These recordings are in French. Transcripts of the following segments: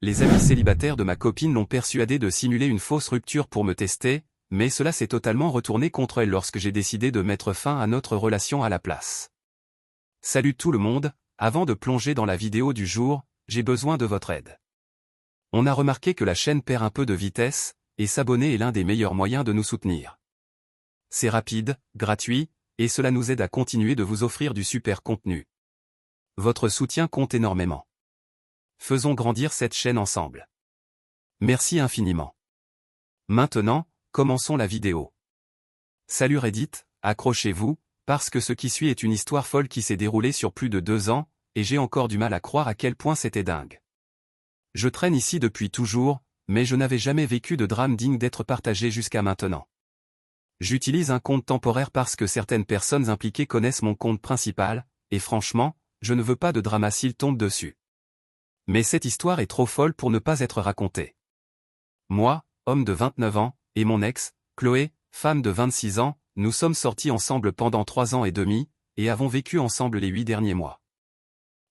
les amis célibataires de ma copine l'ont persuadée de simuler une fausse rupture pour me tester, mais cela s'est totalement retourné contre elle lorsque j'ai décidé de mettre fin à notre relation à la place. Salut tout le monde, avant de plonger dans la vidéo du jour, j'ai besoin de votre aide. On a remarqué que la chaîne perd un peu de vitesse, et s'abonner est l'un des meilleurs moyens de nous soutenir. C'est rapide, gratuit, et cela nous aide à continuer de vous offrir du super contenu. Votre soutien compte énormément. Faisons grandir cette chaîne ensemble. Merci infiniment. Maintenant, commençons la vidéo. Salut Reddit, accrochez-vous, parce que ce qui suit est une histoire folle qui s'est déroulée sur plus de 2 ans, et j'ai encore du mal à croire à quel point c'était dingue. Je traîne ici depuis toujours, mais je n'avais jamais vécu de drame digne d'être partagé jusqu'à maintenant. J'utilise un compte temporaire parce que certaines personnes impliquées connaissent mon compte principal, et franchement, je ne veux pas de drama s'il tombe dessus. Mais cette histoire est trop folle pour ne pas être racontée. Moi, homme de 29 ans, et mon ex, Chloé, femme de 26 ans, nous sommes sortis ensemble pendant 3 ans et demi, et avons vécu ensemble les 8 derniers mois.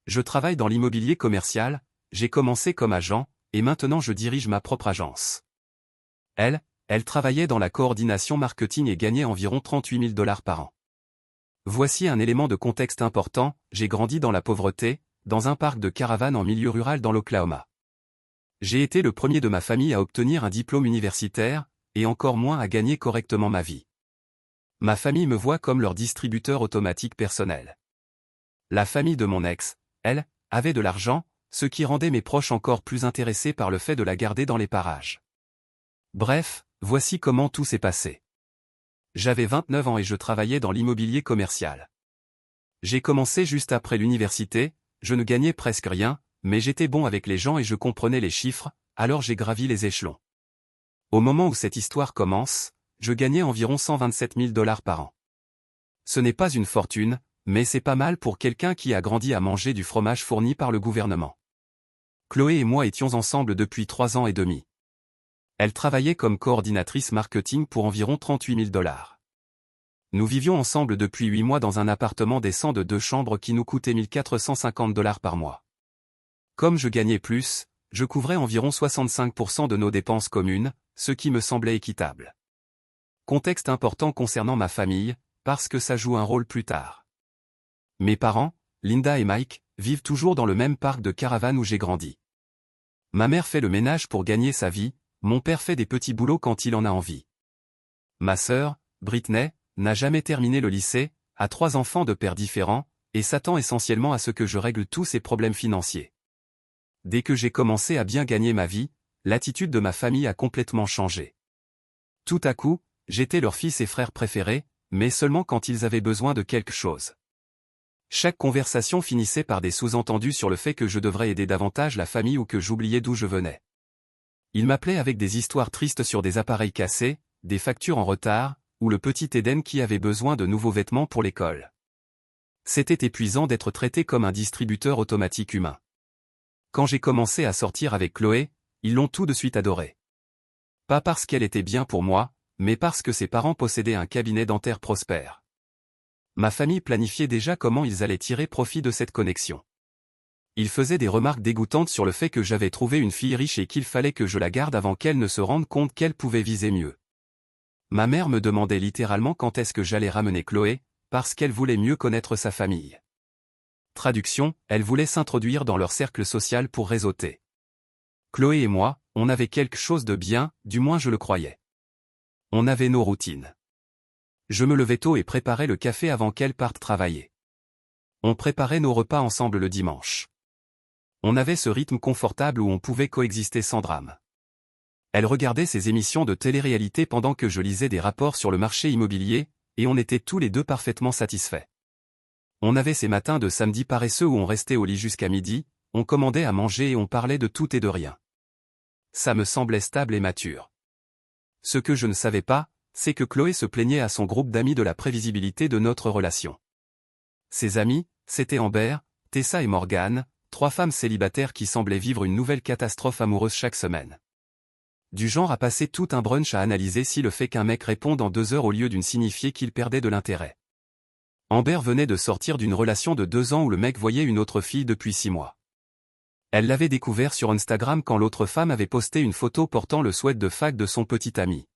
Je travaille dans l'immobilier commercial, j'ai commencé comme agent, et maintenant je dirige ma propre agence. Elle travaillait dans la coordination marketing et gagnait environ 38 000 $ par an. Voici un élément de contexte important, j'ai grandi dans la pauvreté, dans un parc de caravanes en milieu rural dans l'Oklahoma. J'ai été le premier de ma famille à obtenir un diplôme universitaire, et encore moins à gagner correctement ma vie. Ma famille me voit comme leur distributeur automatique personnel. La famille de mon ex, elle, avait de l'argent, ce qui rendait mes proches encore plus intéressés par le fait de la garder dans les parages. Bref, voici comment tout s'est passé. J'avais 29 ans et je travaillais dans l'immobilier commercial. J'ai commencé juste après l'université, je ne gagnais presque rien, mais j'étais bon avec les gens et je comprenais les chiffres, alors j'ai gravi les échelons. Au moment où cette histoire commence, je gagnais environ 127 000 $ par an. Ce n'est pas une fortune, mais c'est pas mal pour quelqu'un qui a grandi à manger du fromage fourni par le gouvernement. Chloé et moi étions ensemble depuis 3 ans et demi. Elle travaillait comme coordinatrice marketing pour environ 38 000 $. Nous vivions ensemble depuis 8 mois dans un appartement décent de 2 chambres qui nous coûtait 1 450 $ par mois. Comme je gagnais plus, je couvrais environ 65% de nos dépenses communes, ce qui me semblait équitable. Contexte important concernant ma famille, parce que ça joue un rôle plus tard. Mes parents, Linda et Mike, vivent toujours dans le même parc de caravanes où j'ai grandi. Ma mère fait le ménage pour gagner sa vie, mon père fait des petits boulots quand il en a envie. Ma sœur, Britney, n'a jamais terminé le lycée, a 3 enfants de pères différents, et s'attend essentiellement à ce que je règle tous ses problèmes financiers. Dès que j'ai commencé à bien gagner ma vie, l'attitude de ma famille a complètement changé. Tout à coup, j'étais leur fils et frère préféré, mais seulement quand ils avaient besoin de quelque chose. Chaque conversation finissait par des sous-entendus sur le fait que je devrais aider davantage la famille ou que j'oubliais d'où je venais. Ils m'appelaient avec des histoires tristes sur des appareils cassés, des factures en retard, ou le petit Eden qui avait besoin de nouveaux vêtements pour l'école. C'était épuisant d'être traité comme un distributeur automatique humain. Quand j'ai commencé à sortir avec Chloé, ils l'ont tout de suite adorée. Pas parce qu'elle était bien pour moi, mais parce que ses parents possédaient un cabinet dentaire prospère. Ma famille planifiait déjà comment ils allaient tirer profit de cette connexion. Ils faisaient des remarques dégoûtantes sur le fait que j'avais trouvé une fille riche et qu'il fallait que je la garde avant qu'elle ne se rende compte qu'elle pouvait viser mieux. Ma mère me demandait littéralement quand est-ce que j'allais ramener Chloé, parce qu'elle voulait mieux connaître sa famille. Traduction, elle voulait s'introduire dans leur cercle social pour réseauter. Chloé et moi, on avait quelque chose de bien, du moins je le croyais. On avait nos routines. Je me levais tôt et préparais le café avant qu'elle parte travailler. On préparait nos repas ensemble le dimanche. On avait ce rythme confortable où on pouvait coexister sans drame. Elle regardait ses émissions de télé-réalité pendant que je lisais des rapports sur le marché immobilier, et on était tous les deux parfaitement satisfaits. On avait ces matins de samedi paresseux où on restait au lit jusqu'à midi, on commandait à manger et on parlait de tout et de rien. Ça me semblait stable et mature. Ce que je ne savais pas, c'est que Chloé se plaignait à son groupe d'amis de la prévisibilité de notre relation. Ses amis, c'étaient Amber, Tessa et Morgane, 3 femmes célibataires qui semblaient vivre une nouvelle catastrophe amoureuse chaque semaine. Du genre à passer tout un brunch à analyser si le fait qu'un mec réponde en 2 heures au lieu d'une signifiait qu'il perdait de l'intérêt. Amber venait de sortir d'une relation de 2 ans où le mec voyait une autre fille depuis 6 mois. Elle l'avait découvert sur Instagram quand l'autre femme avait posté une photo portant le sweat de fac de son petit ami.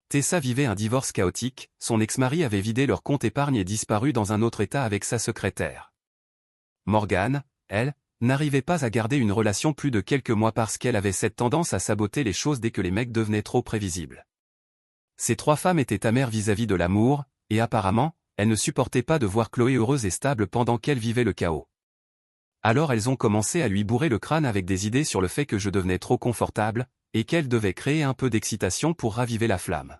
Tessa vivait un divorce chaotique, son ex-mari avait vidé leur compte épargne et disparu dans un autre état avec sa secrétaire. Morgane, elle, n'arrivait pas à garder une relation plus de quelques mois parce qu'elle avait cette tendance à saboter les choses dès que les mecs devenaient trop prévisibles. Ces trois femmes étaient amères vis-à-vis de l'amour, et apparemment, elles ne supportaient pas de voir Chloé heureuse et stable pendant qu'elle vivait le chaos. Alors elles ont commencé à lui bourrer le crâne avec des idées sur le fait que je devenais trop confortable, et qu'elle devait créer un peu d'excitation pour raviver la flamme.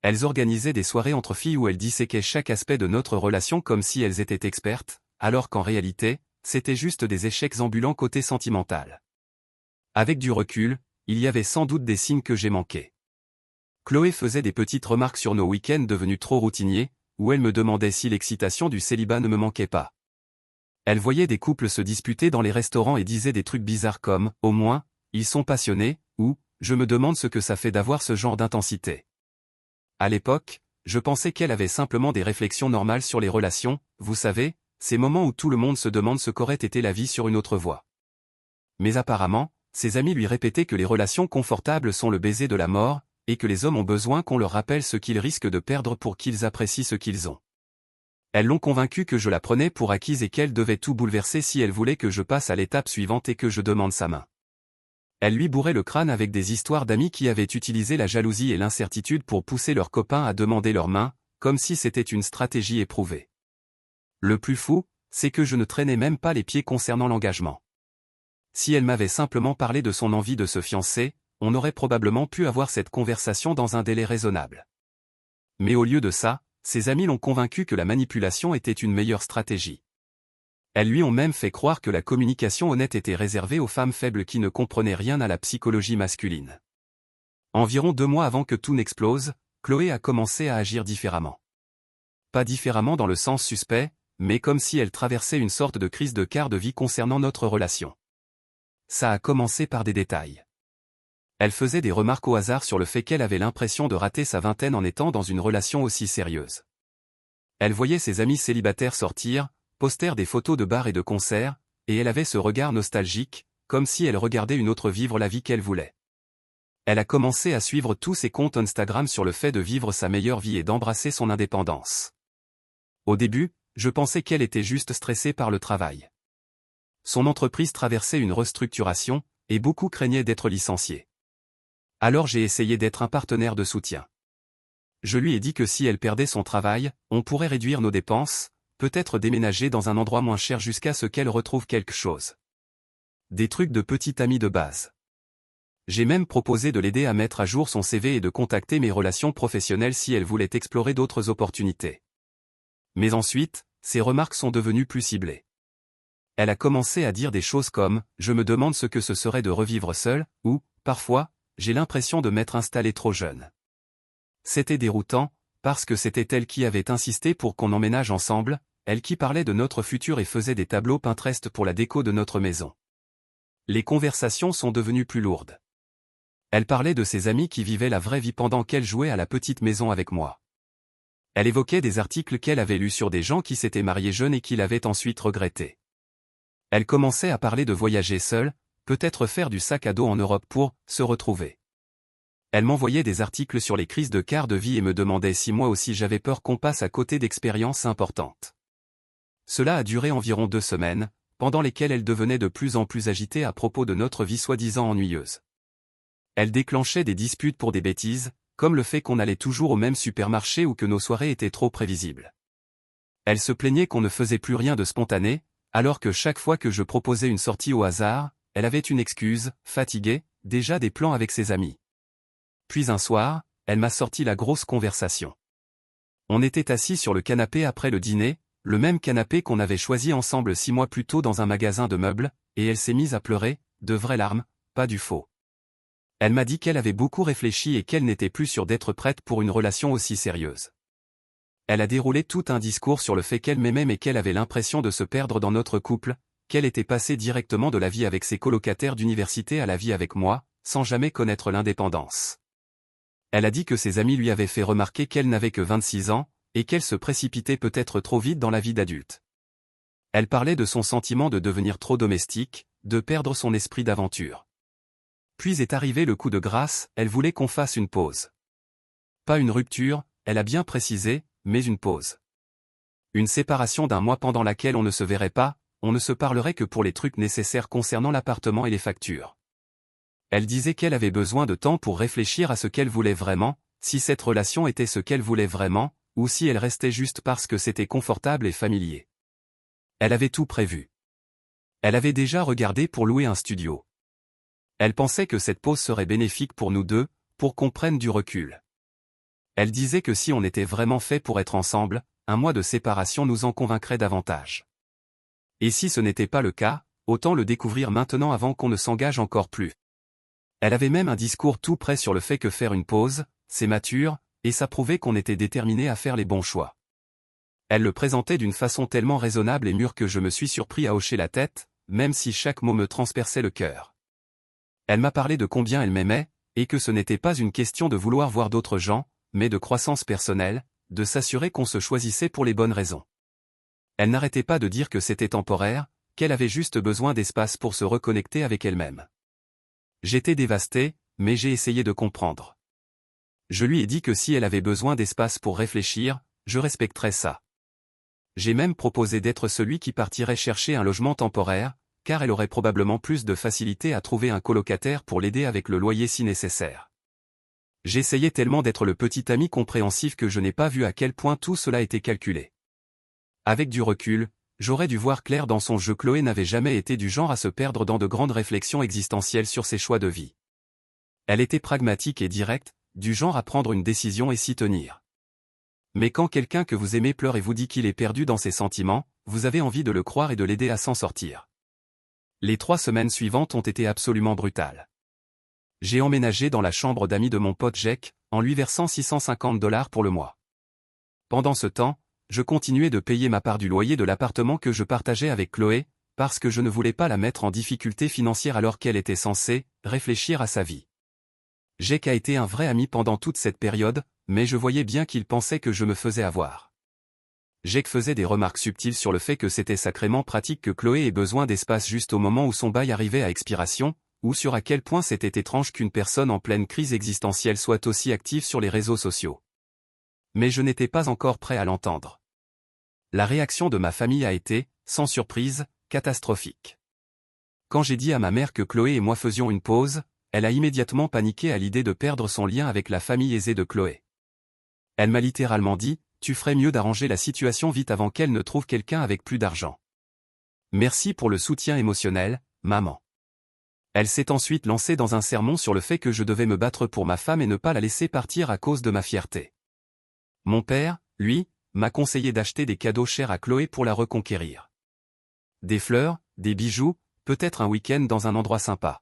Elles organisaient des soirées entre filles où elles disséquaient chaque aspect de notre relation comme si elles étaient expertes, alors qu'en réalité, c'était juste des échecs ambulants côté sentimental. Avec du recul, il y avait sans doute des signes que j'ai manqués. Chloé faisait des petites remarques sur nos week-ends devenus trop routiniers, où elle me demandait si l'excitation du célibat ne me manquait pas. Elle voyait des couples se disputer dans les restaurants et disait des trucs bizarres comme « au moins, ils sont passionnés » ou « je me demande ce que ça fait d'avoir ce genre d'intensité ». À l'époque, je pensais qu'elle avait simplement des réflexions normales sur les relations, vous savez, ces moments où tout le monde se demande ce qu'aurait été la vie sur une autre voie. Mais apparemment, ses amis lui répétaient que les relations confortables sont le baiser de la mort, et que les hommes ont besoin qu'on leur rappelle ce qu'ils risquent de perdre pour qu'ils apprécient ce qu'ils ont. Elles l'ont convaincue que je la prenais pour acquise et qu'elle devait tout bouleverser si elle voulait que je passe à l'étape suivante et que je demande sa main. Elle lui bourrait le crâne avec des histoires d'amis qui avaient utilisé la jalousie et l'incertitude pour pousser leurs copains à demander leur main, comme si c'était une stratégie éprouvée. Le plus fou, c'est que je ne traînais même pas les pieds concernant l'engagement. Si elle m'avait simplement parlé de son envie de se fiancer, on aurait probablement pu avoir cette conversation dans un délai raisonnable. Mais au lieu de ça, ses amis l'ont convaincu que la manipulation était une meilleure stratégie. Elles lui ont même fait croire que la communication honnête était réservée aux femmes faibles qui ne comprenaient rien à la psychologie masculine. Environ 2 mois avant que tout n'explose, Chloé a commencé à agir différemment. Pas différemment dans le sens suspect, mais comme si elle traversait une sorte de crise de quart de vie concernant notre relation. Ça a commencé par des détails. Elle faisait des remarques au hasard sur le fait qu'elle avait l'impression de rater sa vingtaine en étant dans une relation aussi sérieuse. Elle voyait ses amis célibataires sortir, postèrent des photos de bars et de concerts, et elle avait ce regard nostalgique, comme si elle regardait une autre vivre la vie qu'elle voulait. Elle a commencé à suivre tous ses comptes Instagram sur le fait de vivre sa meilleure vie et d'embrasser son indépendance. Au début, je pensais qu'elle était juste stressée par le travail. Son entreprise traversait une restructuration, et beaucoup craignaient d'être licenciés. Alors j'ai essayé d'être un partenaire de soutien. Je lui ai dit que si elle perdait son travail, on pourrait réduire nos dépenses, peut-être déménager dans un endroit moins cher jusqu'à ce qu'elle retrouve quelque chose. Des trucs de petite amie de base. J'ai même proposé de l'aider à mettre à jour son CV et de contacter mes relations professionnelles si elle voulait explorer d'autres opportunités. Mais ensuite, ses remarques sont devenues plus ciblées. Elle a commencé à dire des choses comme « je me demande ce que ce serait de revivre seule » ou « parfois, j'ai l'impression de m'être installée trop jeune ». C'était déroutant, parce que c'était elle qui avait insisté pour qu'on emménage ensemble, elle qui parlait de notre futur et faisait des tableaux Pinterest pour la déco de notre maison. Les conversations sont devenues plus lourdes. Elle parlait de ses amis qui vivaient la vraie vie pendant qu'elle jouait à la petite maison avec moi. Elle évoquait des articles qu'elle avait lus sur des gens qui s'étaient mariés jeunes et qui l'avaient ensuite regretté. Elle commençait à parler de voyager seule, peut-être faire du sac à dos en Europe pour se retrouver. Elle m'envoyait des articles sur les crises de quart de vie et me demandait si moi aussi j'avais peur qu'on passe à côté d'expériences importantes. Cela a duré environ 2 semaines, pendant lesquelles elle devenait de plus en plus agitée à propos de notre vie soi-disant ennuyeuse. Elle déclenchait des disputes pour des bêtises, comme le fait qu'on allait toujours au même supermarché ou que nos soirées étaient trop prévisibles. Elle se plaignait qu'on ne faisait plus rien de spontané, alors que chaque fois que je proposais une sortie au hasard, elle avait une excuse, fatiguée, déjà des plans avec ses amis. Puis un soir, elle m'a sorti la grosse conversation. On était assis sur le canapé après le dîner, le même canapé qu'on avait choisi ensemble 6 mois plus tôt dans un magasin de meubles, et elle s'est mise à pleurer, de vraies larmes, pas du faux. Elle m'a dit qu'elle avait beaucoup réfléchi et qu'elle n'était plus sûre d'être prête pour une relation aussi sérieuse. Elle a déroulé tout un discours sur le fait qu'elle m'aimait mais qu'elle avait l'impression de se perdre dans notre couple, qu'elle était passée directement de la vie avec ses colocataires d'université à la vie avec moi, sans jamais connaître l'indépendance. Elle a dit que ses amis lui avaient fait remarquer qu'elle n'avait que 26 ans, et qu'elle se précipitait peut-être trop vite dans la vie d'adulte. Elle parlait de son sentiment de devenir trop domestique, de perdre son esprit d'aventure. Puis est arrivé le coup de grâce, elle voulait qu'on fasse une pause. Pas une rupture, elle a bien précisé, mais une pause. Une séparation d'1 mois pendant laquelle on ne se verrait pas, on ne se parlerait que pour les trucs nécessaires concernant l'appartement et les factures. Elle disait qu'elle avait besoin de temps pour réfléchir à ce qu'elle voulait vraiment, si cette relation était ce qu'elle voulait vraiment, ou si elle restait juste parce que c'était confortable et familier. Elle avait tout prévu. Elle avait déjà regardé pour louer un studio. Elle pensait que cette pause serait bénéfique pour nous deux, pour qu'on prenne du recul. Elle disait que si on était vraiment fait pour être ensemble, 1 mois de séparation nous en convaincrait davantage. Et si ce n'était pas le cas, autant le découvrir maintenant avant qu'on ne s'engage encore plus. Elle avait même un discours tout prêt sur le fait que faire une pause, c'est mature, et ça prouvait qu'on était déterminé à faire les bons choix. Elle le présentait d'une façon tellement raisonnable et mûre que je me suis surpris à hocher la tête, même si chaque mot me transperçait le cœur. Elle m'a parlé de combien elle m'aimait, et que ce n'était pas une question de vouloir voir d'autres gens, mais de croissance personnelle, de s'assurer qu'on se choisissait pour les bonnes raisons. Elle n'arrêtait pas de dire que c'était temporaire, qu'elle avait juste besoin d'espace pour se reconnecter avec elle-même. J'étais dévasté, mais j'ai essayé de comprendre. Je lui ai dit que si elle avait besoin d'espace pour réfléchir, je respecterais ça. J'ai même proposé d'être celui qui partirait chercher un logement temporaire, car elle aurait probablement plus de facilité à trouver un colocataire pour l'aider avec le loyer si nécessaire. J'essayais tellement d'être le petit ami compréhensif que je n'ai pas vu à quel point tout cela était calculé. Avec du recul, j'aurais dû voir clair dans son jeu. Chloé n'avait jamais été du genre à se perdre dans de grandes réflexions existentielles sur ses choix de vie. Elle était pragmatique et directe, du genre à prendre une décision et s'y tenir. Mais quand quelqu'un que vous aimez pleure et vous dit qu'il est perdu dans ses sentiments, vous avez envie de le croire et de l'aider à s'en sortir. Les 3 semaines suivantes ont été absolument brutales. J'ai emménagé dans la chambre d'amis de mon pote Jake, en lui versant $650 pour le mois. Pendant ce temps, je continuais de payer ma part du loyer de l'appartement que je partageais avec Chloé, parce que je ne voulais pas la mettre en difficulté financière alors qu'elle était censée réfléchir à sa vie. Jake a été un vrai ami pendant toute cette période, mais je voyais bien qu'il pensait que je me faisais avoir. Jake faisait des remarques subtiles sur le fait que c'était sacrément pratique que Chloé ait besoin d'espace juste au moment où son bail arrivait à expiration, ou sur à quel point c'était étrange qu'une personne en pleine crise existentielle soit aussi active sur les réseaux sociaux. Mais je n'étais pas encore prêt à l'entendre. La réaction de ma famille a été, sans surprise, catastrophique. Quand j'ai dit à ma mère que Chloé et moi faisions une pause, elle a immédiatement paniqué à l'idée de perdre son lien avec la famille aisée de Chloé. Elle m'a littéralement dit, « Tu ferais mieux d'arranger la situation vite avant qu'elle ne trouve quelqu'un avec plus d'argent. Merci pour le soutien émotionnel, maman. » Elle s'est ensuite lancée dans un sermon sur le fait que je devais me battre pour ma femme et ne pas la laisser partir à cause de ma fierté. Mon père, lui, m'a conseillé d'acheter des cadeaux chers à Chloé pour la reconquérir. Des fleurs, des bijoux, peut-être un week-end dans un endroit sympa.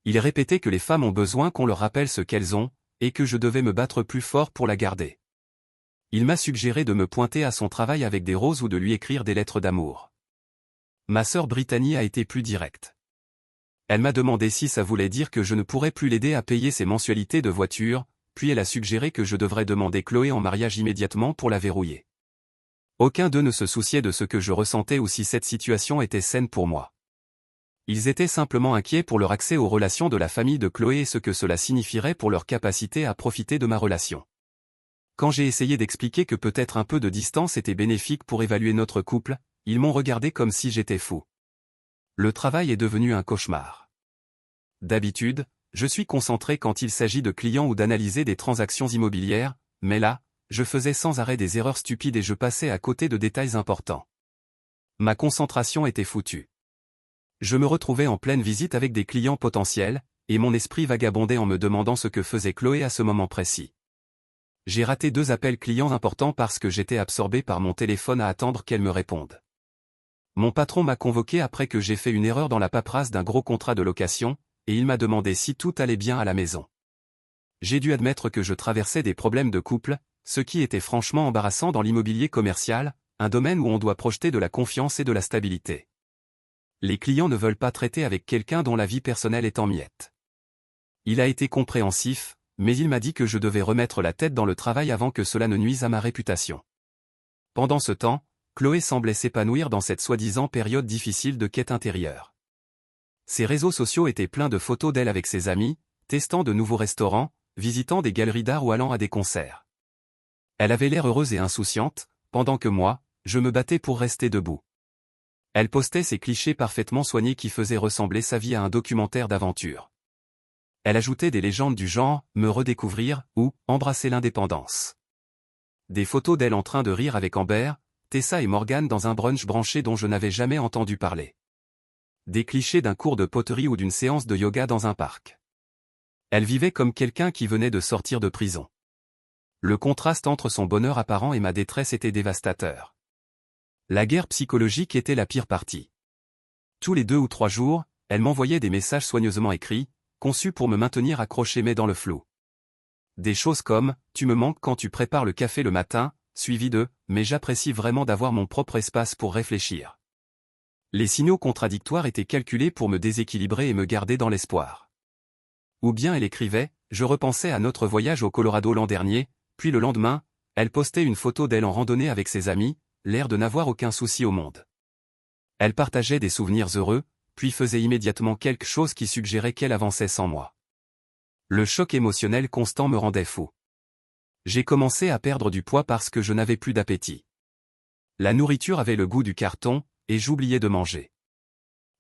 Il répétait que les femmes ont besoin qu'on leur rappelle ce qu'elles ont, et que je devais me battre plus fort pour la garder. Il m'a suggéré de me pointer à son travail avec des roses ou de lui écrire des lettres d'amour. Ma sœur Brittany a été plus directe. Elle m'a demandé si ça voulait dire que je ne pourrais plus l'aider à payer ses mensualités de voiture, puis elle a suggéré que je devrais demander Chloé en mariage immédiatement pour la verrouiller. Aucun d'eux ne se souciait de ce que je ressentais ou si cette situation était saine pour moi. Ils étaient simplement inquiets pour leur accès aux relations de la famille de Chloé et ce que cela signifierait pour leur capacité à profiter de ma relation. Quand j'ai essayé d'expliquer que peut-être un peu de distance était bénéfique pour évaluer notre couple, ils m'ont regardé comme si j'étais fou. Le travail est devenu un cauchemar. D'habitude, je suis concentré quand il s'agit de clients ou d'analyser des transactions immobilières, mais là, je faisais sans arrêt des erreurs stupides et je passais à côté de détails importants. Ma concentration était foutue. Je me retrouvais en pleine visite avec des clients potentiels, et mon esprit vagabondait en me demandant ce que faisait Chloé à ce moment précis. J'ai raté 2 appels clients importants parce que j'étais absorbé par mon téléphone à attendre qu'elle me réponde. Mon patron m'a convoqué après que j'ai fait une erreur dans la paperasse d'un gros contrat de location, et il m'a demandé si tout allait bien à la maison. J'ai dû admettre que je traversais des problèmes de couple, ce qui était franchement embarrassant dans l'immobilier commercial, un domaine où on doit projeter de la confiance et de la stabilité. Les clients ne veulent pas traiter avec quelqu'un dont la vie personnelle est en miettes. Il a été compréhensif, mais il m'a dit que je devais remettre la tête dans le travail avant que cela ne nuise à ma réputation. Pendant ce temps, Chloé semblait s'épanouir dans cette soi-disant période difficile de quête intérieure. Ses réseaux sociaux étaient pleins de photos d'elle avec ses amis, testant de nouveaux restaurants, visitant des galeries d'art ou allant à des concerts. Elle avait l'air heureuse et insouciante, pendant que moi, je me battais pour rester debout. Elle postait ces clichés parfaitement soignés qui faisaient ressembler sa vie à un documentaire d'aventure. Elle ajoutait des légendes du genre « me redécouvrir » ou « embrasser l'indépendance ». Des photos d'elle en train de rire avec Amber, Tessa et Morgan dans un brunch branché dont je n'avais jamais entendu parler. Des clichés d'un cours de poterie ou d'une séance de yoga dans un parc. Elle vivait comme quelqu'un qui venait de sortir de prison. Le contraste entre son bonheur apparent et ma détresse était dévastateur. La guerre psychologique était la pire partie. Tous les 2 ou 3 jours, elle m'envoyait des messages soigneusement écrits, conçus pour me maintenir accroché mais dans le flou. Des choses comme « tu me manques quand tu prépares le café le matin », suivi de « mais j'apprécie vraiment d'avoir mon propre espace pour réfléchir ». Les signaux contradictoires étaient calculés pour me déséquilibrer et me garder dans l'espoir. Ou bien elle écrivait « je repensais à notre voyage au Colorado l'an dernier », puis le lendemain, elle postait une photo d'elle en randonnée avec ses amis, l'air de n'avoir aucun souci au monde. Elle partageait des souvenirs heureux, puis faisait immédiatement quelque chose qui suggérait qu'elle avançait sans moi. Le choc émotionnel constant me rendait fou. J'ai commencé à perdre du poids parce que je n'avais plus d'appétit. La nourriture avait le goût du carton, et j'oubliais de manger.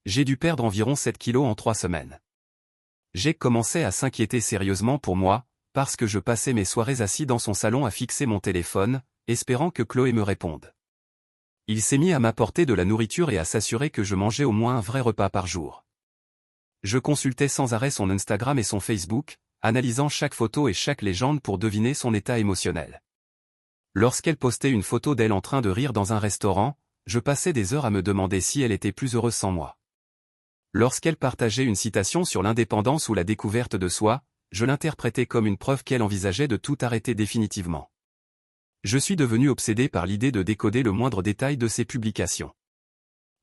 J'ai dû perdre environ 7 kilos en 3 semaines. J'ai commencé à s'inquiéter sérieusement pour moi, parce que je passais mes soirées assis dans son salon à fixer mon téléphone, espérant que Chloé me réponde. Il s'est mis à m'apporter de la nourriture et à s'assurer que je mangeais au moins un vrai repas par jour. Je consultais sans arrêt son Instagram et son Facebook, analysant chaque photo et chaque légende pour deviner son état émotionnel. Lorsqu'elle postait une photo d'elle en train de rire dans un restaurant, je passais des heures à me demander si elle était plus heureuse sans moi. Lorsqu'elle partageait une citation sur l'indépendance ou la découverte de soi, je l'interprétais comme une preuve qu'elle envisageait de tout arrêter définitivement. Je suis devenu obsédé par l'idée de décoder le moindre détail de ses publications.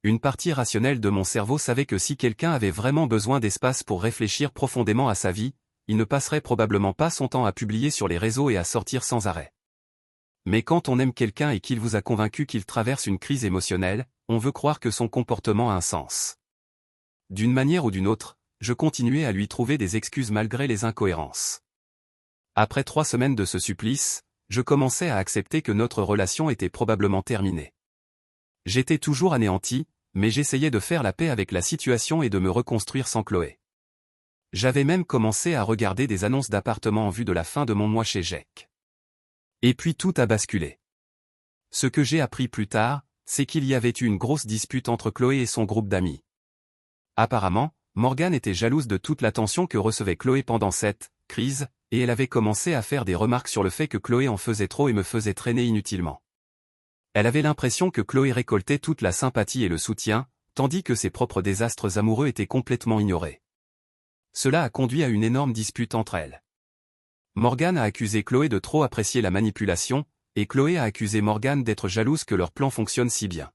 Une partie rationnelle de mon cerveau savait que si quelqu'un avait vraiment besoin d'espace pour réfléchir profondément à sa vie, il ne passerait probablement pas son temps à publier sur les réseaux et à sortir sans arrêt. Mais quand on aime quelqu'un et qu'il vous a convaincu qu'il traverse une crise émotionnelle, on veut croire que son comportement a un sens. D'une manière ou d'une autre, je continuais à lui trouver des excuses malgré les incohérences. Après 3 semaines de ce supplice, je commençais à accepter que notre relation était probablement terminée. J'étais toujours anéanti, mais j'essayais de faire la paix avec la situation et de me reconstruire sans Chloé. J'avais même commencé à regarder des annonces d'appartements en vue de la fin de mon mois chez Jack. Et puis tout a basculé. Ce que j'ai appris plus tard, c'est qu'il y avait eu une grosse dispute entre Chloé et son groupe d'amis. Apparemment, Morgan était jalouse de toute l'attention que recevait Chloé pendant cette crise, et elle avait commencé à faire des remarques sur le fait que Chloé en faisait trop et me faisait traîner inutilement. Elle avait l'impression que Chloé récoltait toute la sympathie et le soutien, tandis que ses propres désastres amoureux étaient complètement ignorés. Cela a conduit à une énorme dispute entre elles. Morgan a accusé Chloé de trop apprécier la manipulation, et Chloé a accusé Morgan d'être jalouse que leur plan fonctionne si bien.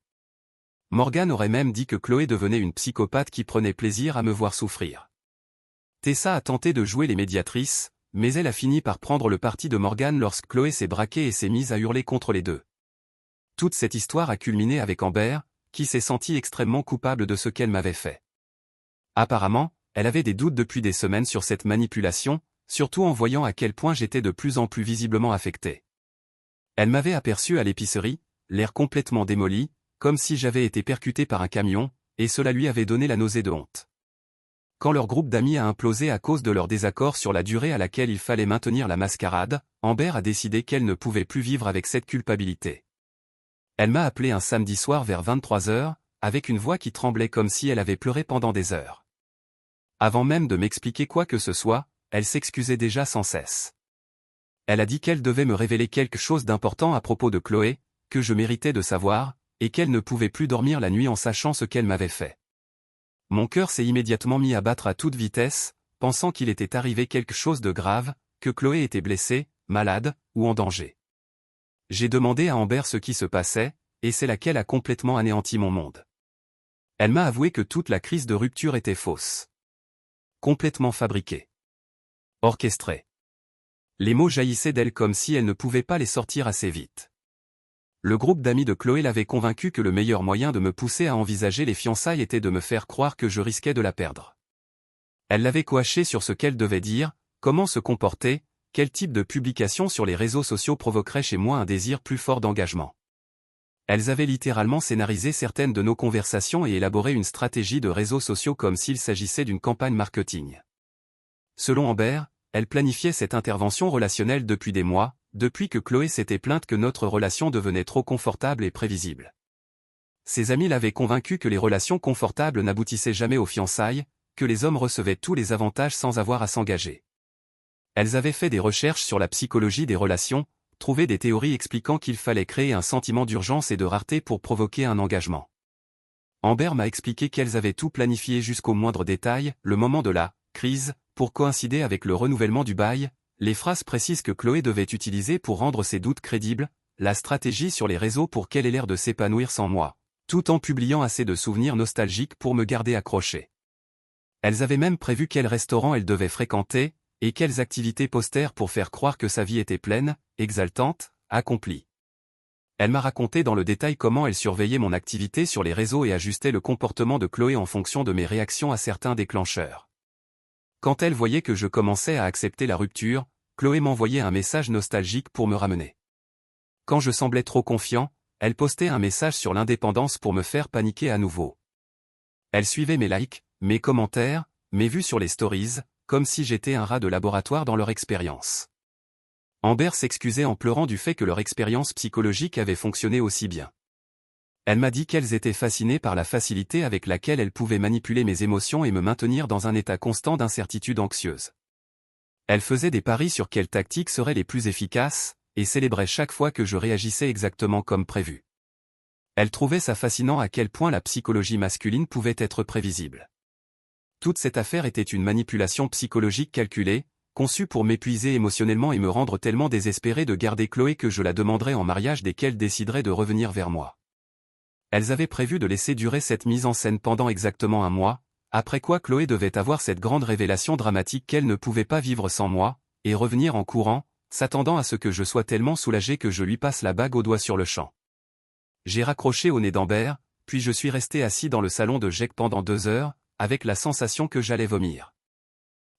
Morgan aurait même dit que Chloé devenait une psychopathe qui prenait plaisir à me voir souffrir. Tessa a tenté de jouer les médiatrices, mais elle a fini par prendre le parti de Morgan lorsque Chloé s'est braquée et s'est mise à hurler contre les deux. Toute cette histoire a culminé avec Amber, qui s'est sentie extrêmement coupable de ce qu'elle m'avait fait. Apparemment, elle avait des doutes depuis des semaines sur cette manipulation, surtout en voyant à quel point j'étais de plus en plus visiblement affecté. Elle m'avait aperçu à l'épicerie, l'air complètement démoli, comme si j'avais été percuté par un camion, et cela lui avait donné la nausée de honte. Quand leur groupe d'amis a implosé à cause de leur désaccord sur la durée à laquelle il fallait maintenir la mascarade, Amber a décidé qu'elle ne pouvait plus vivre avec cette culpabilité. Elle m'a appelé un samedi soir vers 23h, avec une voix qui tremblait comme si elle avait pleuré pendant des heures. Avant même de m'expliquer quoi que ce soit, elle s'excusait déjà sans cesse. Elle a dit qu'elle devait me révéler quelque chose d'important à propos de Chloé, que je méritais de savoir, et qu'elle ne pouvait plus dormir la nuit en sachant ce qu'elle m'avait fait. Mon cœur s'est immédiatement mis à battre à toute vitesse, pensant qu'il était arrivé quelque chose de grave, que Chloé était blessée, malade, ou en danger. J'ai demandé à Amber ce qui se passait, et c'est laquelle a complètement anéanti mon monde. Elle m'a avoué que toute la crise de rupture était fausse. Complètement fabriquée. Orchestrée. Les mots jaillissaient d'elle comme si elle ne pouvait pas les sortir assez vite. Le groupe d'amis de Chloé l'avait convaincu que le meilleur moyen de me pousser à envisager les fiançailles était de me faire croire que je risquais de la perdre. Elle l'avait coaché sur ce qu'elle devait dire, comment se comporter, quel type de publication sur les réseaux sociaux provoquerait chez moi un désir plus fort d'engagement. Elles avaient littéralement scénarisé certaines de nos conversations et élaboré une stratégie de réseaux sociaux comme s'il s'agissait d'une campagne marketing. Selon Amber, elle planifiait cette intervention relationnelle depuis des mois, depuis que Chloé s'était plainte que notre relation devenait trop confortable et prévisible. Ses amis l'avaient convaincue que les relations confortables n'aboutissaient jamais aux fiançailles, que les hommes recevaient tous les avantages sans avoir à s'engager. Elles avaient fait des recherches sur la psychologie des relations, trouvé des théories expliquant qu'il fallait créer un sentiment d'urgence et de rareté pour provoquer un engagement. Amber m'a expliqué qu'elles avaient tout planifié jusqu'au moindre détail, le moment de la crise, pour coïncider avec le renouvellement du bail, les phrases précises que Chloé devait utiliser pour rendre ses doutes crédibles, la stratégie sur les réseaux pour qu'elle ait l'air de s'épanouir sans moi, tout en publiant assez de souvenirs nostalgiques pour me garder accroché. Elles avaient même prévu quel restaurant elle devait fréquenter, et quelles activités postèrent pour faire croire que sa vie était pleine, exaltante, accomplie. Elle m'a raconté dans le détail comment elle surveillait mon activité sur les réseaux et ajustait le comportement de Chloé en fonction de mes réactions à certains déclencheurs. Quand elle voyait que je commençais à accepter la rupture, Chloé m'envoyait un message nostalgique pour me ramener. Quand je semblais trop confiant, elle postait un message sur l'indépendance pour me faire paniquer à nouveau. Elle suivait mes likes, mes commentaires, mes vues sur les stories, comme si j'étais un rat de laboratoire dans leur expérience. Amber s'excusait en pleurant du fait que leur expérience psychologique avait fonctionné aussi bien. Elle m'a dit qu'elles étaient fascinées par la facilité avec laquelle elle pouvait manipuler mes émotions et me maintenir dans un état constant d'incertitude anxieuse. Elle faisait des paris sur quelles tactiques seraient les plus efficaces, et célébrait chaque fois que je réagissais exactement comme prévu. Elle trouvait ça fascinant à quel point la psychologie masculine pouvait être prévisible. Toute cette affaire était une manipulation psychologique calculée, conçue pour m'épuiser émotionnellement et me rendre tellement désespéré de garder Chloé que je la demanderais en mariage dès qu'elle déciderait de revenir vers moi. Elles avaient prévu de laisser durer cette mise en scène pendant exactement un mois, après quoi Chloé devait avoir cette grande révélation dramatique qu'elle ne pouvait pas vivre sans moi, et revenir en courant, s'attendant à ce que je sois tellement soulagé que je lui passe la bague au doigt sur le champ. J'ai raccroché au nez d'Amber, puis je suis resté assis dans le salon de Jake pendant 2 heures, avec la sensation que j'allais vomir.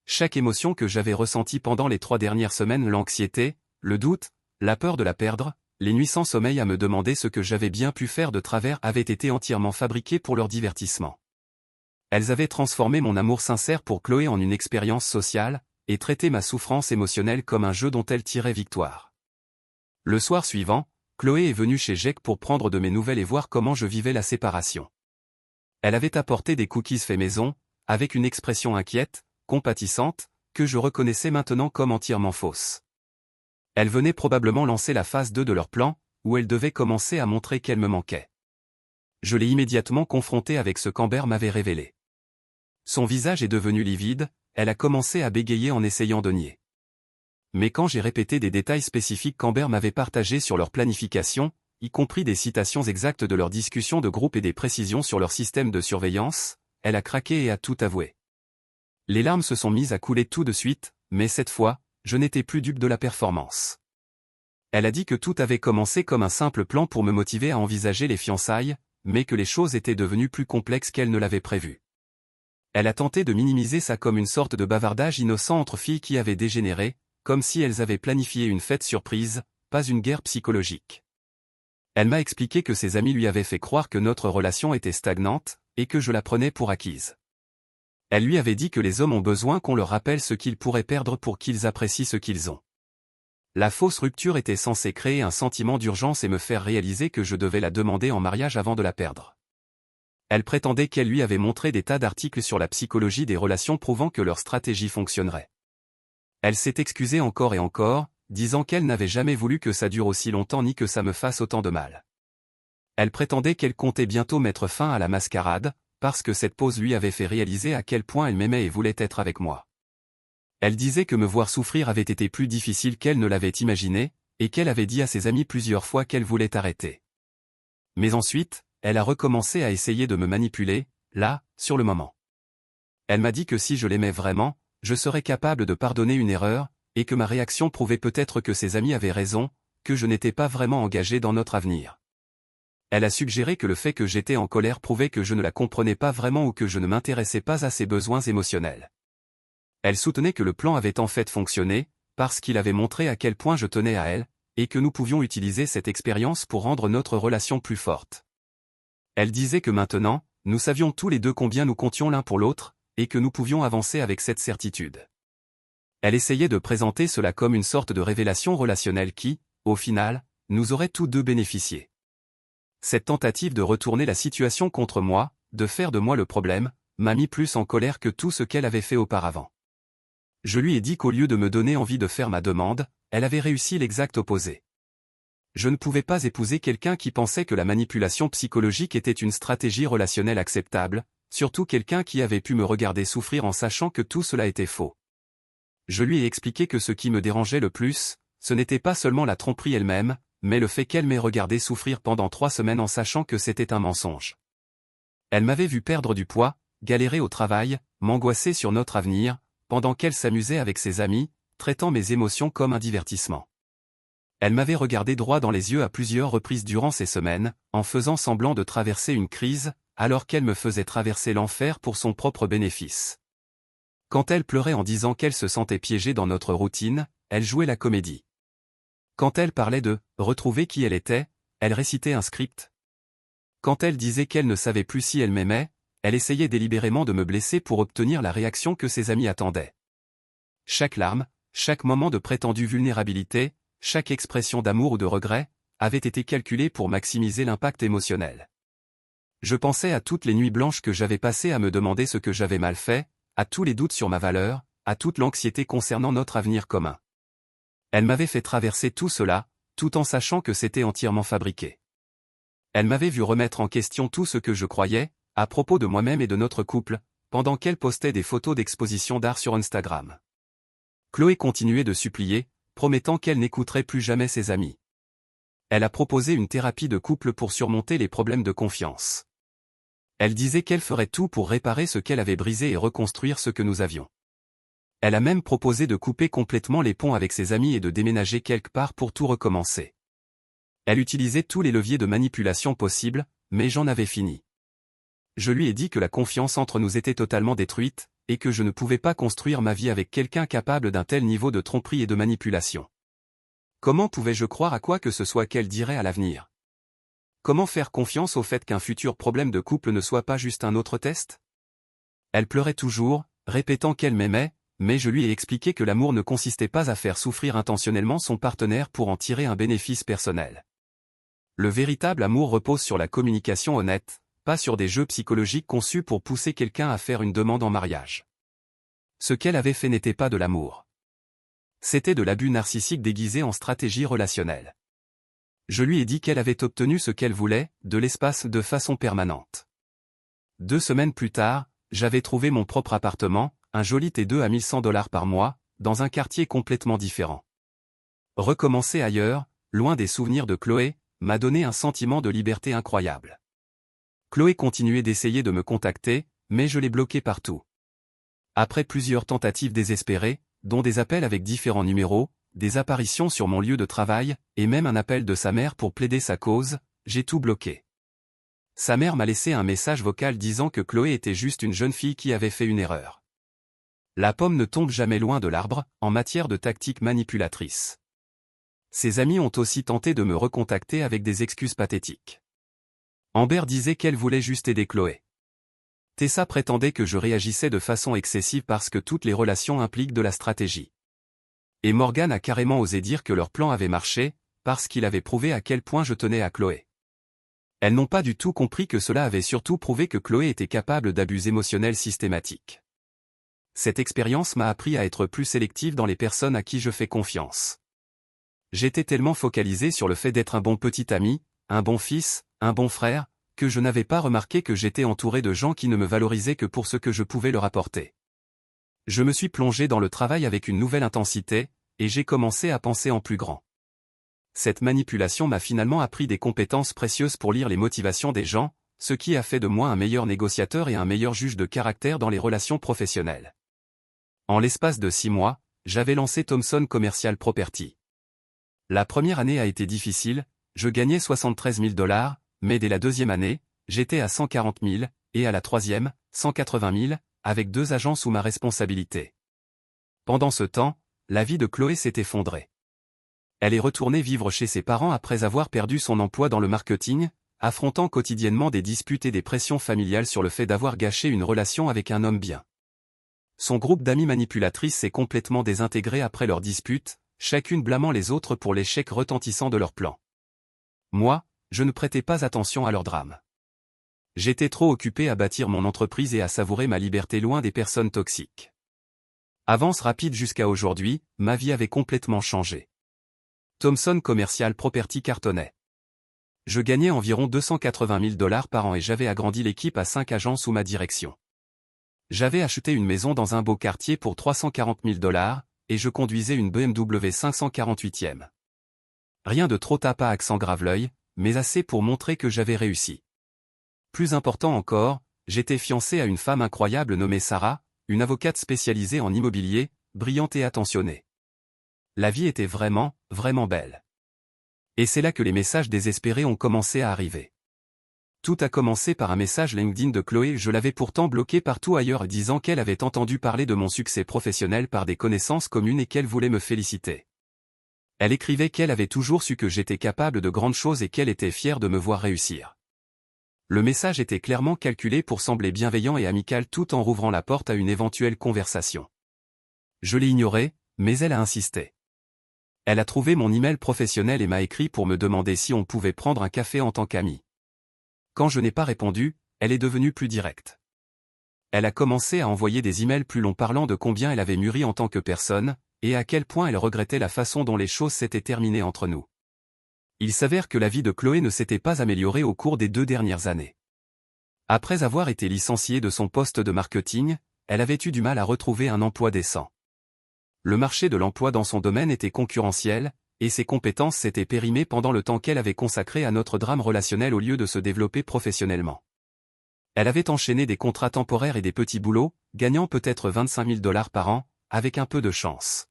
Chaque émotion que j'avais ressentie pendant les 3 dernières semaines, l'anxiété, le doute, la peur de la perdre, les nuits sans sommeil à me demander ce que j'avais bien pu faire de travers avaient été entièrement fabriquées pour leur divertissement. Elles avaient transformé mon amour sincère pour Chloé en une expérience sociale, et traité ma souffrance émotionnelle comme un jeu dont elle tirait victoire. Le soir suivant, Chloé est venue chez Jake pour prendre de mes nouvelles et voir comment je vivais la séparation. Elle avait apporté des cookies faits maison, avec une expression inquiète, compatissante, que je reconnaissais maintenant comme entièrement fausse. Elle venait probablement lancer la phase 2 de leur plan, où elle devait commencer à montrer qu'elle me manquait. Je l'ai immédiatement confrontée avec ce qu'Amber m'avait révélé. Son visage est devenu livide, elle a commencé à bégayer en essayant de nier. Mais quand j'ai répété des détails spécifiques qu'Amber m'avait partagés sur leur planification, y compris des citations exactes de leurs discussions de groupe et des précisions sur leur système de surveillance, elle a craqué et a tout avoué. Les larmes se sont mises à couler tout de suite, mais cette fois, je n'étais plus dupe de la performance. Elle a dit que tout avait commencé comme un simple plan pour me motiver à envisager les fiançailles, mais que les choses étaient devenues plus complexes qu'elle ne l'avait prévu. Elle a tenté de minimiser ça comme une sorte de bavardage innocent entre filles qui avaient dégénéré, comme si elles avaient planifié une fête surprise, pas une guerre psychologique. Elle m'a expliqué que ses amis lui avaient fait croire que notre relation était stagnante, et que je la prenais pour acquise. Elle lui avait dit que les hommes ont besoin qu'on leur rappelle ce qu'ils pourraient perdre pour qu'ils apprécient ce qu'ils ont. La fausse rupture était censée créer un sentiment d'urgence et me faire réaliser que je devais la demander en mariage avant de la perdre. Elle prétendait qu'elle lui avait montré des tas d'articles sur la psychologie des relations prouvant que leur stratégie fonctionnerait. Elle s'est excusée encore et encore, disant qu'elle n'avait jamais voulu que ça dure aussi longtemps ni que ça me fasse autant de mal. Elle prétendait qu'elle comptait bientôt mettre fin à la mascarade, parce que cette pause lui avait fait réaliser à quel point elle m'aimait et voulait être avec moi. Elle disait que me voir souffrir avait été plus difficile qu'elle ne l'avait imaginé, et qu'elle avait dit à ses amis plusieurs fois qu'elle voulait arrêter. Mais ensuite, elle a recommencé à essayer de me manipuler, là, sur le moment. Elle m'a dit que si je l'aimais vraiment, je serais capable de pardonner une erreur, et que ma réaction prouvait peut-être que ses amis avaient raison, que je n'étais pas vraiment engagé dans notre avenir. Elle a suggéré que le fait que j'étais en colère prouvait que je ne la comprenais pas vraiment ou que je ne m'intéressais pas à ses besoins émotionnels. Elle soutenait que le plan avait en fait fonctionné, parce qu'il avait montré à quel point je tenais à elle, et que nous pouvions utiliser cette expérience pour rendre notre relation plus forte. Elle disait que maintenant, nous savions tous les deux combien nous comptions l'un pour l'autre, et que nous pouvions avancer avec cette certitude. Elle essayait de présenter cela comme une sorte de révélation relationnelle qui, au final, nous aurait tous deux bénéficié. Cette tentative de retourner la situation contre moi, de faire de moi le problème, m'a mis plus en colère que tout ce qu'elle avait fait auparavant. Je lui ai dit qu'au lieu de me donner envie de faire ma demande, elle avait réussi l'exact opposé. Je ne pouvais pas épouser quelqu'un qui pensait que la manipulation psychologique était une stratégie relationnelle acceptable, surtout quelqu'un qui avait pu me regarder souffrir en sachant que tout cela était faux. Je lui ai expliqué que ce qui me dérangeait le plus, ce n'était pas seulement la tromperie elle-même, mais le fait qu'elle m'ait regardé souffrir pendant 3 semaines en sachant que c'était un mensonge. Elle m'avait vu perdre du poids, galérer au travail, m'angoisser sur notre avenir, pendant qu'elle s'amusait avec ses amis, traitant mes émotions comme un divertissement. Elle m'avait regardé droit dans les yeux à plusieurs reprises durant ces semaines, en faisant semblant de traverser une crise, alors qu'elle me faisait traverser l'enfer pour son propre bénéfice. Quand elle pleurait en disant qu'elle se sentait piégée dans notre routine, elle jouait la comédie. Quand elle parlait de « retrouver qui elle était », elle récitait un script. Quand elle disait qu'elle ne savait plus si elle m'aimait, elle essayait délibérément de me blesser pour obtenir la réaction que ses amis attendaient. Chaque larme, chaque moment de prétendue vulnérabilité, chaque expression d'amour ou de regret, avait été calculée pour maximiser l'impact émotionnel. Je pensais à toutes les nuits blanches que j'avais passées à me demander ce que j'avais mal fait, à tous les doutes sur ma valeur, à toute l'anxiété concernant notre avenir commun. Elle m'avait fait traverser tout cela, tout en sachant que c'était entièrement fabriqué. Elle m'avait vu remettre en question tout ce que je croyais, à propos de moi-même et de notre couple, pendant qu'elle postait des photos d'exposition d'art sur Instagram. Chloé continuait de supplier, promettant qu'elle n'écouterait plus jamais ses amis. Elle a proposé une thérapie de couple pour surmonter les problèmes de confiance. Elle disait qu'elle ferait tout pour réparer ce qu'elle avait brisé et reconstruire ce que nous avions. Elle a même proposé de couper complètement les ponts avec ses amis et de déménager quelque part pour tout recommencer. Elle utilisait tous les leviers de manipulation possibles, mais j'en avais fini. Je lui ai dit que la confiance entre nous était totalement détruite, et que je ne pouvais pas construire ma vie avec quelqu'un capable d'un tel niveau de tromperie et de manipulation. Comment pouvais-je croire à quoi que ce soit qu'elle dirait à l'avenir? Comment faire confiance au fait qu'un futur problème de couple ne soit pas juste un autre test? Elle pleurait toujours, répétant qu'elle m'aimait, mais je lui ai expliqué que l'amour ne consistait pas à faire souffrir intentionnellement son partenaire pour en tirer un bénéfice personnel. Le véritable amour repose sur la communication honnête, pas sur des jeux psychologiques conçus pour pousser quelqu'un à faire une demande en mariage. Ce qu'elle avait fait n'était pas de l'amour. C'était de l'abus narcissique déguisé en stratégie relationnelle. Je lui ai dit qu'elle avait obtenu ce qu'elle voulait, de l'espace de façon permanente. 2 semaines plus tard, j'avais trouvé mon propre appartement, un joli T2 à 1100 $ par mois, dans un quartier complètement différent. Recommencer ailleurs, loin des souvenirs de Chloé, m'a donné un sentiment de liberté incroyable. Chloé continuait d'essayer de me contacter, mais je l'ai bloquée partout. Après plusieurs tentatives désespérées, dont des appels avec différents numéros, des apparitions sur mon lieu de travail, et même un appel de sa mère pour plaider sa cause, j'ai tout bloqué. Sa mère m'a laissé un message vocal disant que Chloé était juste une jeune fille qui avait fait une erreur. La pomme ne tombe jamais loin de l'arbre, en matière de tactique manipulatrice. Ses amis ont aussi tenté de me recontacter avec des excuses pathétiques. Amber disait qu'elle voulait juste aider Chloé. Tessa prétendait que je réagissais de façon excessive parce que toutes les relations impliquent de la stratégie. Et Morgan a carrément osé dire que leur plan avait marché, parce qu'il avait prouvé à quel point je tenais à Chloé. Elles n'ont pas du tout compris que cela avait surtout prouvé que Chloé était capable d'abus émotionnels systématiques. Cette expérience m'a appris à être plus sélective dans les personnes à qui je fais confiance. J'étais tellement focalisé sur le fait d'être un bon petit ami, un bon fils, un bon frère, que je n'avais pas remarqué que j'étais entouré de gens qui ne me valorisaient que pour ce que je pouvais leur apporter. Je me suis plongé dans le travail avec une nouvelle intensité, et j'ai commencé à penser en plus grand. Cette manipulation m'a finalement appris des compétences précieuses pour lire les motivations des gens, ce qui a fait de moi un meilleur négociateur et un meilleur juge de caractère dans les relations professionnelles. En l'espace de 6 mois, j'avais lancé Thomson Commercial Property. La première année a été difficile, je gagnais 73 000 $, mais dès la deuxième année, j'étais à 140 000, et à la troisième, 180 000, avec 2 agents sous ma responsabilité. Pendant ce temps, la vie de Chloé s'est effondrée. Elle est retournée vivre chez ses parents après avoir perdu son emploi dans le marketing, affrontant quotidiennement des disputes et des pressions familiales sur le fait d'avoir gâché une relation avec un homme bien. Son groupe d'amis manipulatrices s'est complètement désintégré après leur dispute, chacune blâmant les autres pour l'échec retentissant de leur plan. Moi, je ne prêtais pas attention à leur drame. J'étais trop occupé à bâtir mon entreprise et à savourer ma liberté loin des personnes toxiques. Avance rapide jusqu'à aujourd'hui, ma vie avait complètement changé. Thomson Commercial Property cartonnait. Je gagnais environ 280 000 $ par an et j'avais agrandi l'équipe à 5 agents sous ma direction. J'avais acheté une maison dans un beau quartier pour 340 000 $, et je conduisais une BMW 548e. Rien de trop tape à accent grave-l'œil, mais assez pour montrer que j'avais réussi. Plus important encore, j'étais fiancé à une femme incroyable nommée Sarah, une avocate spécialisée en immobilier, brillante et attentionnée. La vie était vraiment, vraiment belle. Et c'est là que les messages désespérés ont commencé à arriver. Tout a commencé par un message LinkedIn de Chloé. Je l'avais pourtant bloqué partout ailleurs disant qu'elle avait entendu parler de mon succès professionnel par des connaissances communes et qu'elle voulait me féliciter. Elle écrivait qu'elle avait toujours su que j'étais capable de grandes choses et qu'elle était fière de me voir réussir. Le message était clairement calculé pour sembler bienveillant et amical tout en rouvrant la porte à une éventuelle conversation. Je l'ai ignoré, mais elle a insisté. Elle a trouvé mon email professionnel et m'a écrit pour me demander si on pouvait prendre un café en tant qu'ami. Quand je n'ai pas répondu, elle est devenue plus directe. Elle a commencé à envoyer des emails plus longs parlant de combien elle avait mûri en tant que personne, et à quel point elle regrettait la façon dont les choses s'étaient terminées entre nous. Il s'avère que la vie de Chloé ne s'était pas améliorée au cours des 2 dernières années. Après avoir été licenciée de son poste de marketing, elle avait eu du mal à retrouver un emploi décent. Le marché de l'emploi dans son domaine était concurrentiel, et ses compétences s'étaient périmées pendant le temps qu'elle avait consacré à notre drame relationnel au lieu de se développer professionnellement. Elle avait enchaîné des contrats temporaires et des petits boulots, gagnant peut-être 25 000 $ par an, avec un peu de chance.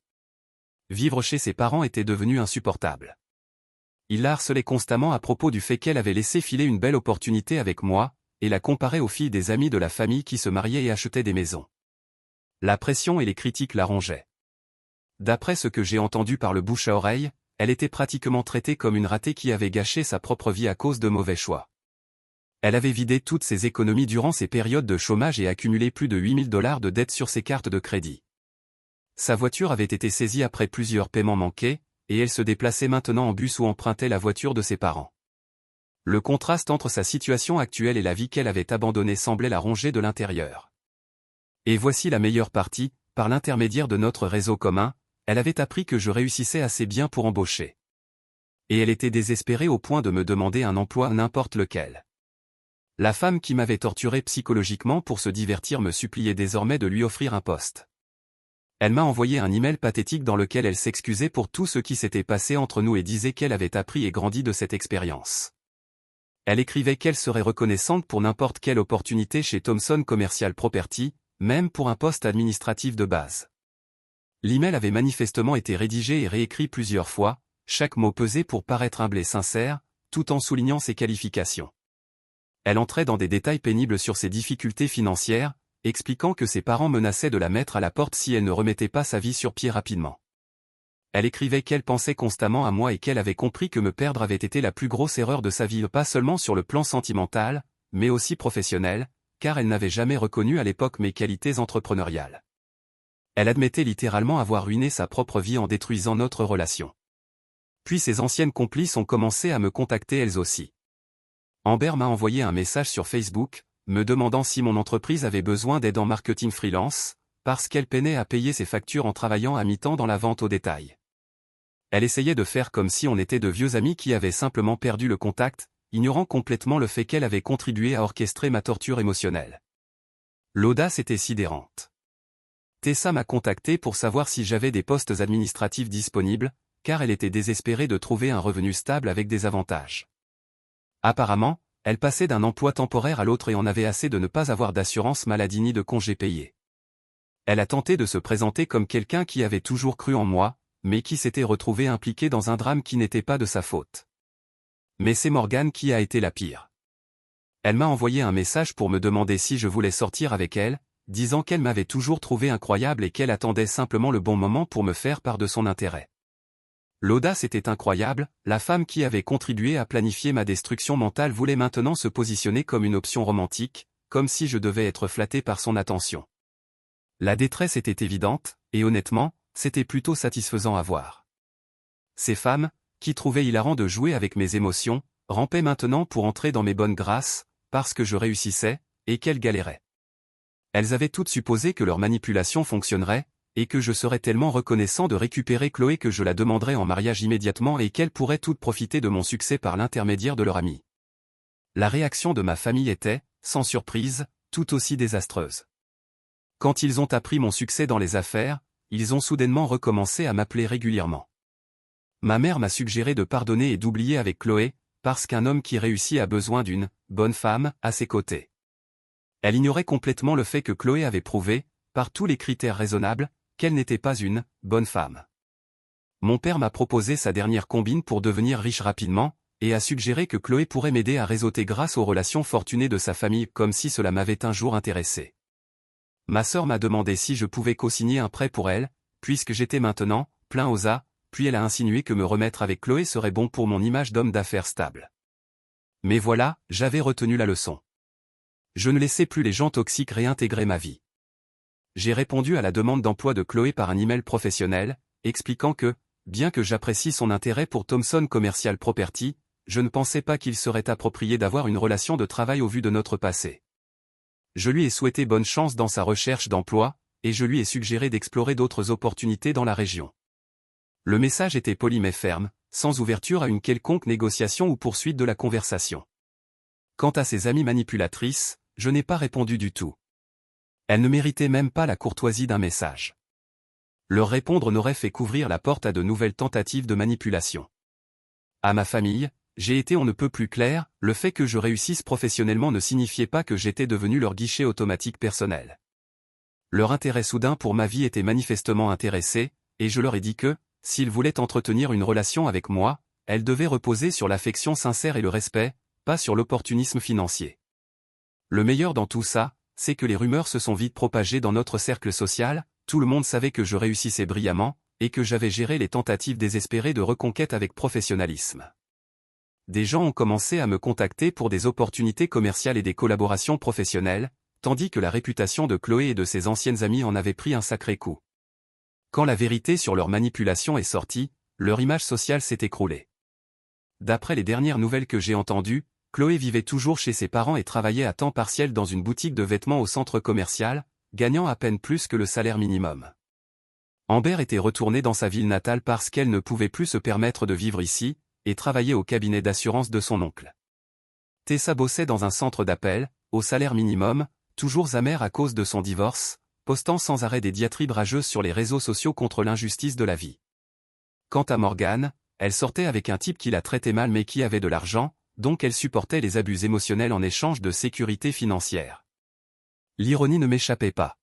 Vivre chez ses parents était devenu insupportable. Il la harcelait constamment à propos du fait qu'elle avait laissé filer une belle opportunité avec moi, et la comparait aux filles des amis de la famille qui se mariaient et achetaient des maisons. La pression et les critiques la rongeaient. D'après ce que j'ai entendu par le bouche à oreille, elle était pratiquement traitée comme une ratée qui avait gâché sa propre vie à cause de mauvais choix. Elle avait vidé toutes ses économies durant ses périodes de chômage et accumulé plus de 8 000 $ de dettes sur ses cartes de crédit. Sa voiture avait été saisie après plusieurs paiements manqués, et elle se déplaçait maintenant en bus ou empruntait la voiture de ses parents. Le contraste entre sa situation actuelle et la vie qu'elle avait abandonnée semblait la ronger de l'intérieur. Et voici la meilleure partie, par l'intermédiaire de notre réseau commun, elle avait appris que je réussissais assez bien pour embaucher. Et elle était désespérée au point de me demander un emploi n'importe lequel. La femme qui m'avait torturé psychologiquement pour se divertir me suppliait désormais de lui offrir un poste. Elle m'a envoyé un email pathétique dans lequel elle s'excusait pour tout ce qui s'était passé entre nous et disait qu'elle avait appris et grandi de cette expérience. Elle écrivait qu'elle serait reconnaissante pour n'importe quelle opportunité chez Thomson Commercial Property, même pour un poste administratif de base. L'email avait manifestement été rédigé et réécrit plusieurs fois, chaque mot pesé pour paraître humble et sincère, tout en soulignant ses qualifications. Elle entrait dans des détails pénibles sur ses difficultés financières, expliquant que ses parents menaçaient de la mettre à la porte si elle ne remettait pas sa vie sur pied rapidement. Elle écrivait qu'elle pensait constamment à moi et qu'elle avait compris que me perdre avait été la plus grosse erreur de sa vie, pas seulement sur le plan sentimental, mais aussi professionnel, car elle n'avait jamais reconnu à l'époque mes qualités entrepreneuriales. Elle admettait littéralement avoir ruiné sa propre vie en détruisant notre relation. Puis ses anciennes complices ont commencé à me contacter elles aussi. Amber m'a envoyé un message sur Facebook, me demandant si mon entreprise avait besoin d'aide en marketing freelance, parce qu'elle peinait à payer ses factures en travaillant à mi-temps dans la vente au détail. Elle essayait de faire comme si on était de vieux amis qui avaient simplement perdu le contact, ignorant complètement le fait qu'elle avait contribué à orchestrer ma torture émotionnelle. L'audace était sidérante. Tessa m'a contacté pour savoir si j'avais des postes administratifs disponibles, car elle était désespérée de trouver un revenu stable avec des avantages. Apparemment, elle passait d'un emploi temporaire à l'autre et en avait assez de ne pas avoir d'assurance maladie ni de congés payés. Elle a tenté de se présenter comme quelqu'un qui avait toujours cru en moi, mais qui s'était retrouvée impliquée dans un drame qui n'était pas de sa faute. Mais c'est Morgane qui a été la pire. Elle m'a envoyé un message pour me demander si je voulais sortir avec elle, disant qu'elle m'avait toujours trouvé incroyable et qu'elle attendait simplement le bon moment pour me faire part de son intérêt. L'audace était incroyable, la femme qui avait contribué à planifier ma destruction mentale voulait maintenant se positionner comme une option romantique, comme si je devais être flatté par son attention. La détresse était évidente, et honnêtement, c'était plutôt satisfaisant à voir. Ces femmes, qui trouvaient hilarant de jouer avec mes émotions, rampaient maintenant pour entrer dans mes bonnes grâces, parce que je réussissais, et qu'elles galéraient. Elles avaient toutes supposé que leur manipulation fonctionnerait, et que je serais tellement reconnaissant de récupérer Chloé que je la demanderais en mariage immédiatement et qu'elles pourraient toutes profiter de mon succès par l'intermédiaire de leur ami. La réaction de ma famille était, sans surprise, tout aussi désastreuse. Quand ils ont appris mon succès dans les affaires, ils ont soudainement recommencé à m'appeler régulièrement. Ma mère m'a suggéré de pardonner et d'oublier avec Chloé, parce qu'un homme qui réussit a besoin d'une bonne femme à ses côtés. Elle ignorait complètement le fait que Chloé avait prouvé, par tous les critères raisonnables, qu'elle n'était pas une bonne femme. Mon père m'a proposé sa dernière combine pour devenir riche rapidement, et a suggéré que Chloé pourrait m'aider à réseauter grâce aux relations fortunées de sa famille comme si cela m'avait un jour intéressé. Ma sœur m'a demandé si je pouvais co-signer un prêt pour elle, puisque j'étais maintenant plein aux as, puis elle a insinué que me remettre avec Chloé serait bon pour mon image d'homme d'affaires stable. Mais voilà, j'avais retenu la leçon. Je ne laissais plus les gens toxiques réintégrer ma vie. J'ai répondu à la demande d'emploi de Chloé par un email professionnel, expliquant que, bien que j'apprécie son intérêt pour Thomson Commercial Property, je ne pensais pas qu'il serait approprié d'avoir une relation de travail au vu de notre passé. Je lui ai souhaité bonne chance dans sa recherche d'emploi, et je lui ai suggéré d'explorer d'autres opportunités dans la région. Le message était poli mais ferme, sans ouverture à une quelconque négociation ou poursuite de la conversation. Quant à ses amies manipulatrices, je n'ai pas répondu du tout. Elles ne méritaient même pas la courtoisie d'un message. Leur répondre n'aurait fait qu'ouvrir la porte à de nouvelles tentatives de manipulation. À ma famille, j'ai été on ne peut plus clair, le fait que je réussisse professionnellement ne signifiait pas que j'étais devenu leur guichet automatique personnel. Leur intérêt soudain pour ma vie était manifestement intéressé, et je leur ai dit que, s'ils voulaient entretenir une relation avec moi, elle devait reposer sur l'affection sincère et le respect, pas sur l'opportunisme financier. Le meilleur dans tout ça, c'est que les rumeurs se sont vite propagées dans notre cercle social, tout le monde savait que je réussissais brillamment, et que j'avais géré les tentatives désespérées de reconquête avec professionnalisme. Des gens ont commencé à me contacter pour des opportunités commerciales et des collaborations professionnelles, tandis que la réputation de Chloé et de ses anciennes amies en avait pris un sacré coup. Quand la vérité sur leur manipulation est sortie, leur image sociale s'est écroulée. D'après les dernières nouvelles que j'ai entendues, Chloé vivait toujours chez ses parents et travaillait à temps partiel dans une boutique de vêtements au centre commercial, gagnant à peine plus que le salaire minimum. Amber était retournée dans sa ville natale parce qu'elle ne pouvait plus se permettre de vivre ici, et travaillait au cabinet d'assurance de son oncle. Tessa bossait dans un centre d'appel, au salaire minimum, toujours amère à cause de son divorce, postant sans arrêt des diatribes rageuses sur les réseaux sociaux contre l'injustice de la vie. Quant à Morgane, elle sortait avec un type qui la traitait mal mais qui avait de l'argent, donc elle supportait les abus émotionnels en échange de sécurité financière. L'ironie ne m'échappait pas.